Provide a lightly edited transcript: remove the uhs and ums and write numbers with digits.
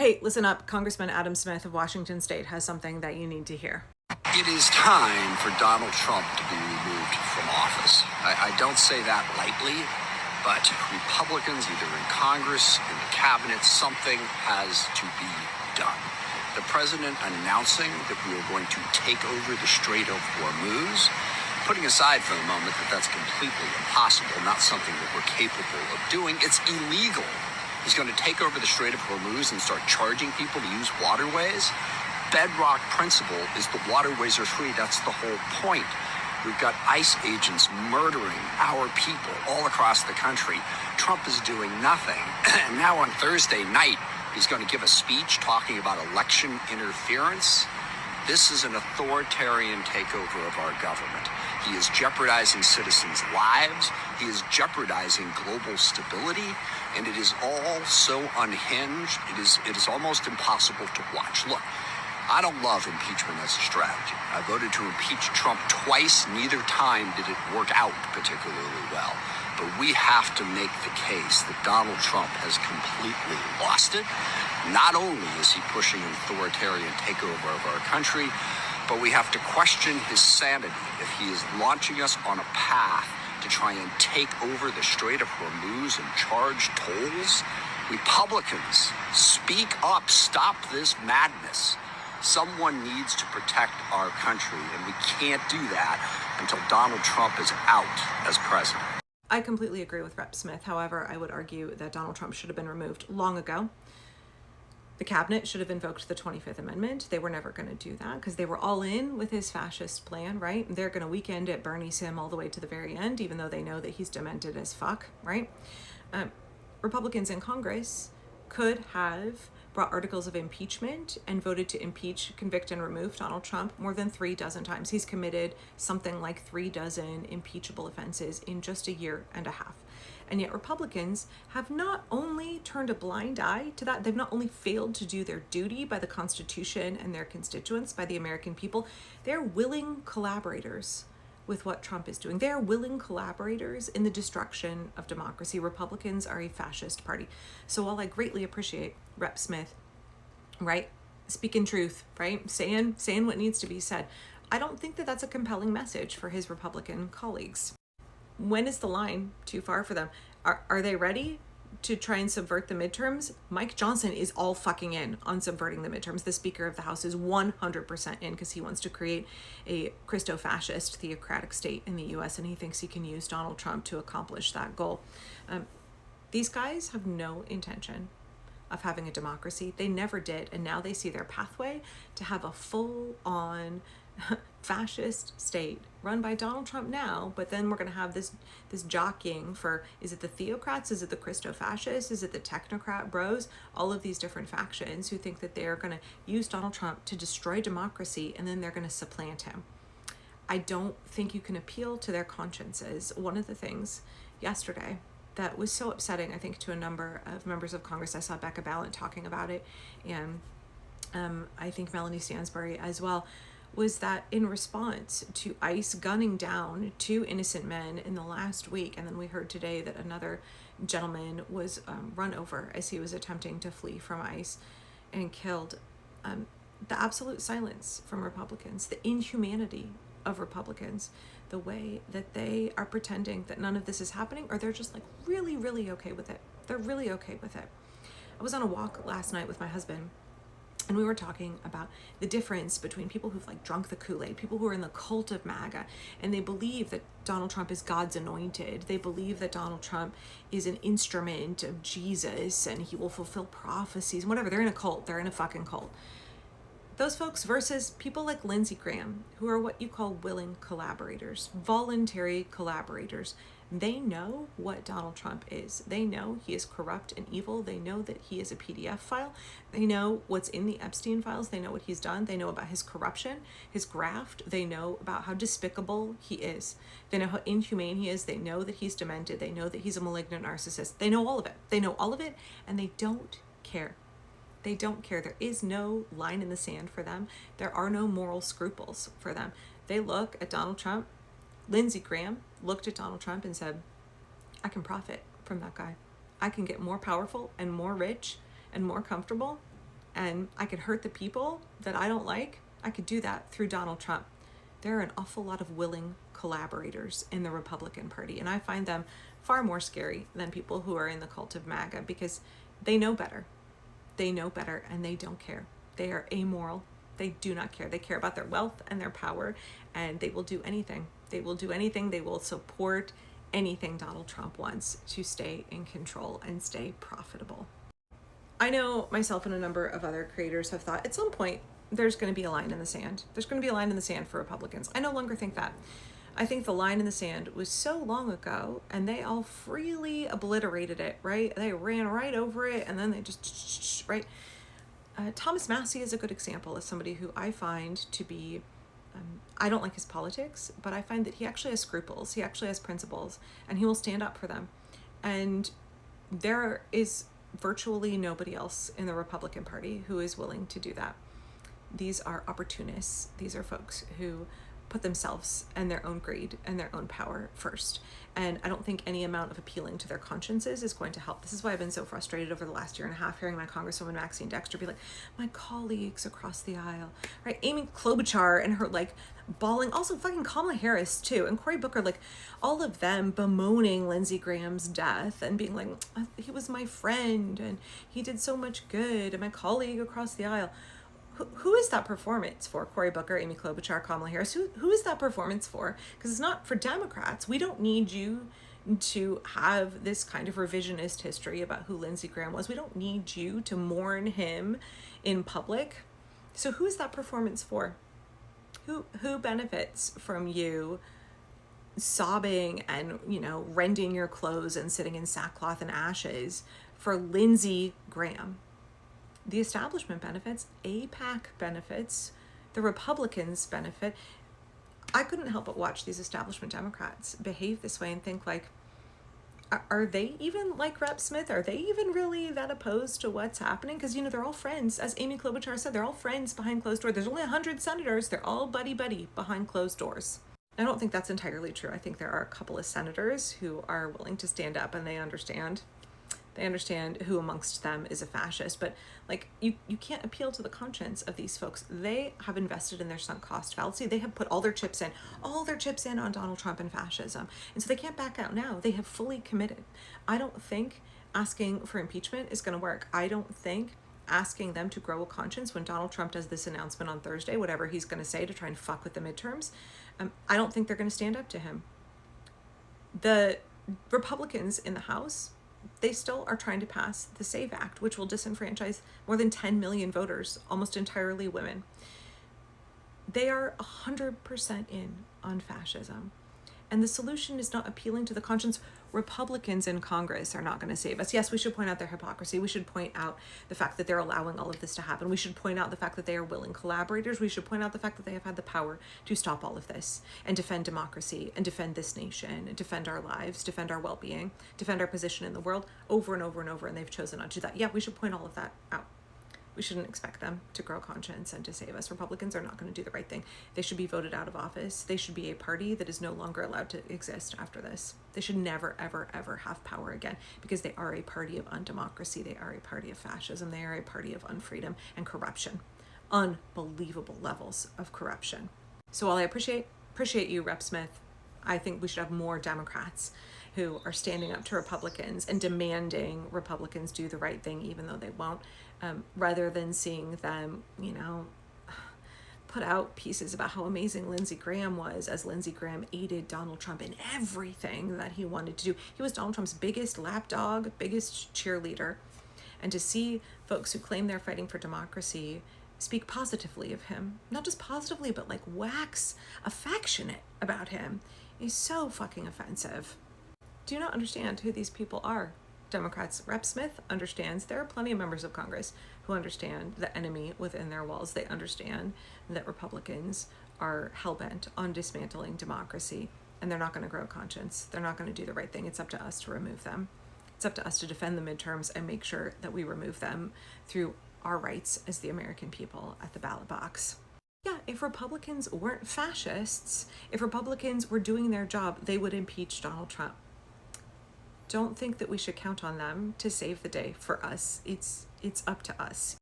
Hey, listen up. Congressman Adam Smith of Washington State has something that you need to hear. It is time for Donald Trump to be removed from office. I don't say that lightly, but Republicans, either in Congress, in the cabinet, something has to be done. The president announcing that we are going to take over the Strait of Hormuz, putting aside for the moment that that's completely impossible, not something that we're capable of doing. It's illegal. He's going to take over the Strait of Hormuz and start charging people to use waterways. Bedrock principle is the waterways are free. That's the whole point. We've got ICE agents murdering our people all across the country. Trump is doing nothing. And now on Thursday night, he's going to give a speech talking about election interference. This is an authoritarian takeover of our government. He is jeopardizing citizens' lives. He is jeopardizing global stability. And it is all so unhinged. It is almost impossible to watch. Look, I don't love impeachment as a strategy. I voted to impeach Trump twice. Neither time did it work out particularly well. But we have to make the case that Donald Trump has completely lost it. Not only is he pushing an authoritarian takeover of our country, but we have to question his sanity if he is launching us on a path to try and take over the Strait of Hormuz and charge tolls. Republicans, speak up. Stop this madness. Someone needs to protect our country, and we can't do that until Donald Trump is out as president. I completely agree with Rep. Smith. However, I would argue that Donald Trump should have been removed long ago. The cabinet should have invoked the 25th Amendment. They were never going to do that because they were all in with his fascist plan, right? They're going to weekend at Bernie's him all the way to the very end, even though they know that he's demented as fuck, right? Republicans in Congress could have brought articles of impeachment and voted to impeach, convict, and remove Donald Trump more than 36 times. He's committed something like 36 impeachable offenses in just a year and a half. And yet Republicans have not only turned a blind eye to that, they've not only failed to do their duty by the Constitution and their constituents, by the American people, they're willing collaborators with what Trump is doing. They're willing collaborators in the destruction of democracy. Republicans are a fascist party. So while I greatly appreciate Rep. Smith, right, speaking truth, right, saying what needs to be said, I don't think that that's a compelling message for his Republican colleagues. When is the line too far for them? Are they ready to try and subvert the midterms? Mike Johnson is all fucking in on subverting the midterms. The Speaker of the House is 100% in because he wants to create a Christo-fascist theocratic state in the US, and he thinks he can use Donald Trump to accomplish that goal. These guys have no intention of having a democracy. They never did, and now they see their pathway to have a full-on fascist state run by Donald Trump now, but then we're going to have this jockeying for, is it the theocrats, is it the Christo-fascists, is it the technocrat bros, all of these different factions who think that they're going to use Donald Trump to destroy democracy, and then they're going to supplant him. I don't think you can appeal to their consciences. One of the things yesterday that was so upsetting, I think, to a number of members of Congress, I saw Becca Balint talking about it, and I think Melanie Stansbury as well, was that in response to ICE gunning down 2 innocent men in the last week, and then we heard today that another gentleman was run over as he was attempting to flee from ICE and killed, the absolute silence from Republicans, the inhumanity of Republicans, the way that they are pretending that none of this is happening, or they're just like really, really okay with it. They're really okay with it. I was on a walk last night with my husband, and we were talking about the difference between people who've like drunk the Kool-Aid, people who are in the cult of MAGA, and they believe that Donald Trump is God's anointed. They believe that Donald Trump is an instrument of Jesus and he will fulfill prophecies, whatever. They're in a cult. They're in a fucking cult. Those folks versus people like Lindsey Graham, who are what you call willing collaborators, voluntary collaborators. They know what Donald Trump is. They know he is corrupt and evil. They know that he is a PDF file. They know what's in the Epstein files. They know what he's done. They know about his corruption, his graft. They know about how despicable he is. They know how inhumane he is. They know that he's demented. They know that he's a malignant narcissist. They know all of it. They know all of it, and they don't care. They don't care. There is no line in the sand for them. There are no moral scruples for them. They look at Donald Trump. Lindsey Graham looked at Donald Trump and said, I can profit from that guy. I can get more powerful and more rich and more comfortable and I could hurt the people that I don't like, I could do that through Donald Trump. There are an awful lot of willing collaborators in the Republican Party, and I find them far more scary than people who are in the cult of MAGA, because they know better. They know better, and they don't care. They are amoral. They do not care. They care about their wealth and their power, and they will do anything. They will do anything. They will support anything Donald Trump wants to stay in control and stay profitable. I know myself and a number of other creators have thought at some point there's going to be a line in the sand. There's going to be a line in the sand for Republicans. I no longer think that. I think the line in the sand was so long ago, and they all freely obliterated it, right? They ran right over it, and then they just, right? Thomas Massie is a good example of somebody who I find to be, I don't like his politics, but I find that he actually has scruples. He actually has principles, and he will stand up for them. And there is virtually nobody else in the Republican Party who is willing to do that. These are opportunists. These are folks who put themselves and their own greed and their own power first. And I don't think any amount of appealing to their consciences is going to help. This is why I've been so frustrated over the last year and a half hearing my Congresswoman Maxine Dexter be like, my colleagues across the aisle, right? Amy Klobuchar and her like bawling, also fucking Kamala Harris too, and Cory Booker, like all of them bemoaning Lindsey Graham's death and being like, he was my friend and he did so much good and my colleague across the aisle. Who is that performance for? Cory Booker, Amy Klobuchar, Kamala Harris? Who is that performance for? Because it's not for Democrats. We don't need you to have this kind of revisionist history about who Lindsey Graham was. We don't need you to mourn him in public. So who is that performance for? Who benefits from you sobbing and, rending your clothes and sitting in sackcloth and ashes for Lindsey Graham? The establishment benefits, AIPAC benefits, the Republicans benefit. I couldn't help but watch these establishment Democrats behave this way and think like, are they even like Rep. Smith? Are they even really that opposed to what's happening? Because, they're all friends. As Amy Klobuchar said, they're all friends behind closed doors. There's only 100 senators. They're all buddy-buddy behind closed doors. I don't think that's entirely true. I think there are a couple of senators who are willing to stand up and they understand who amongst them is a fascist, but like you can't appeal to the conscience of these folks. They have invested in their sunk cost fallacy. They have put all their chips in on Donald Trump and fascism. And so they can't back out now. They have fully committed. I don't think asking for impeachment is going to work. I don't think asking them to grow a conscience when Donald Trump does this announcement on Thursday, whatever he's going to say to try and fuck with the midterms, I don't think they're going to stand up to him. The Republicans in the House, they still are trying to pass the SAVE Act, which will disenfranchise more than 10 million voters, almost entirely women. They are 100% in on fascism. And the solution is not appealing to the conscience. Republicans in Congress are not going to save us. Yes, we should point out their hypocrisy. We should point out the fact that they're allowing all of this to happen. We should point out the fact that they are willing collaborators. We should point out the fact that they have had the power to stop all of this and defend democracy and defend this nation and defend our lives, defend our well-being, defend our position in the world over and over and over, and they've chosen not to do that. Yeah, we should point all of that out. We shouldn't expect them to grow conscience and to save us. Republicans are not going to do the right thing. They should be voted out of office. They should be a party that is no longer allowed to exist after this. They should never, ever, ever have power again, because they are a party of undemocracy. They are a party of fascism. They are a party of unfreedom and corruption. Unbelievable levels of corruption. So while I appreciate you, Rep. Smith, I think we should have more Democrats who are standing up to Republicans and demanding Republicans do the right thing, even though they won't, rather than seeing them, put out pieces about how amazing Lindsey Graham was, as Lindsey Graham aided Donald Trump in everything that he wanted to do. He was Donald Trump's biggest lapdog, biggest cheerleader. And to see folks who claim they're fighting for democracy speak positively of him, not just positively, but like wax affectionate about him, is so fucking offensive. Do you not understand who these people are? Democrats. Rep. Smith understands. There are plenty of members of Congress who understand the enemy within their walls. They understand that Republicans are hell-bent on dismantling democracy, and they're not going to grow conscience. They're not going to do the right thing. It's up to us to remove them. It's up to us to defend the midterms and make sure that we remove them through our rights as the American people at the ballot box. Yeah, if Republicans weren't fascists, if Republicans were doing their job, they would impeach Donald Trump. Don't think that we should count on them to save the day for us. It's up to us.